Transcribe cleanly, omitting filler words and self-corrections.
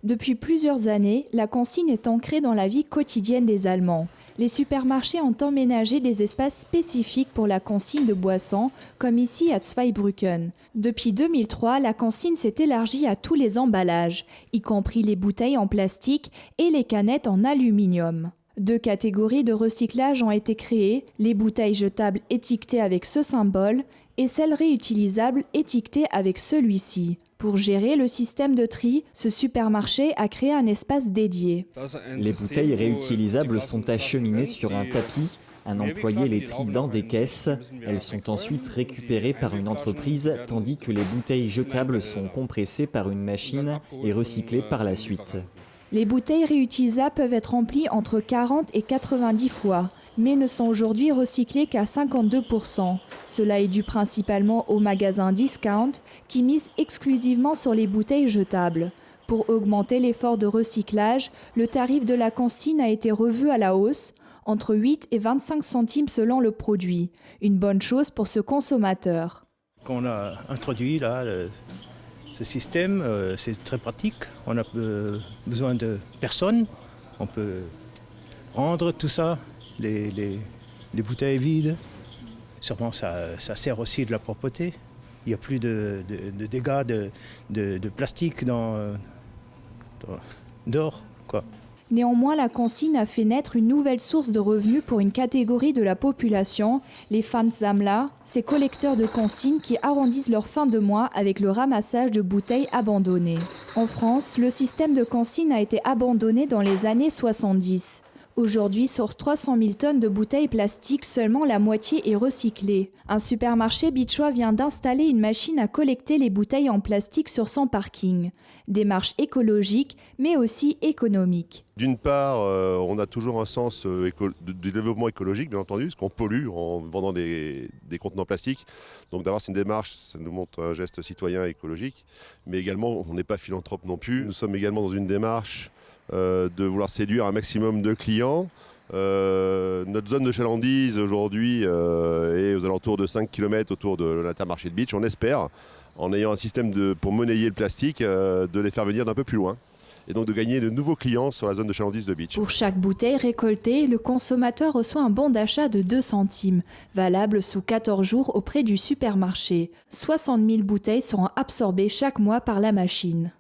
Depuis plusieurs années, la consigne est ancrée dans la vie quotidienne des Allemands. Les supermarchés ont emménagé des espaces spécifiques pour la consigne de boissons, comme ici à Zweibrücken. Depuis 2003, la consigne s'est élargie à tous les emballages, y compris les bouteilles en plastique et les canettes en aluminium. 2 catégories de recyclage ont été créées, les bouteilles jetables étiquetées avec ce symbole et celles réutilisables étiquetées avec celui-ci. Pour gérer le système de tri, ce supermarché a créé un espace dédié. Les bouteilles réutilisables sont acheminées sur un tapis. Un employé les trie dans des caisses. Elles sont ensuite récupérées par une entreprise, tandis que les bouteilles jetables sont compressées par une machine et recyclées par la suite. Les bouteilles réutilisables peuvent être remplies entre 40 et 90 fois, mais ne sont aujourd'hui recyclées qu'à 52%. Cela est dû principalement aux magasins discount qui misent exclusivement sur les bouteilles jetables. Pour augmenter l'effort de recyclage, le tarif de la consigne a été revu à la hausse, entre 8 et 25 centimes selon le produit. Une bonne chose pour ce consommateur. Quand on a introduit là, ce système, c'est très pratique. On a besoin de personne. On peut rendre tout ça, les bouteilles vides. Sûrement, ça sert aussi de la propreté. Il n'y a plus de dégâts de plastique dehors, quoi. Néanmoins, la consigne a fait naître une nouvelle source de revenus pour une catégorie de la population, les Pfandsammler, ces collecteurs de consignes qui arrondissent leur fin de mois avec le ramassage de bouteilles abandonnées. En France, le système de consigne a été abandonné dans les années 70. Aujourd'hui, sur 300 000 tonnes de bouteilles plastiques, seulement la moitié est recyclée. Un supermarché bichois vient d'installer une machine à collecter les bouteilles en plastique sur son parking. Démarche écologique, mais aussi économique. D'une part, on a toujours un sens du développement écologique, bien entendu, parce qu'on pollue en vendant des contenants plastiques. Donc d'avoir une démarche, ça nous montre un geste citoyen et écologique. Mais également, on n'est pas philanthrope non plus. Nous sommes également dans une démarche de vouloir séduire un maximum de clients. Notre zone de chalandise aujourd'hui est aux alentours de 5 km autour de l'Intermarché de Bitche. On espère, en ayant un système pour monnayer le plastique, de les faire venir d'un peu plus loin. Et donc de gagner de nouveaux clients sur la zone de chalandise de Bitche. Pour chaque bouteille récoltée, le consommateur reçoit un bon d'achat de 2 centimes, valable sous 14 jours auprès du supermarché. 60 000 bouteilles seront absorbées chaque mois par la machine.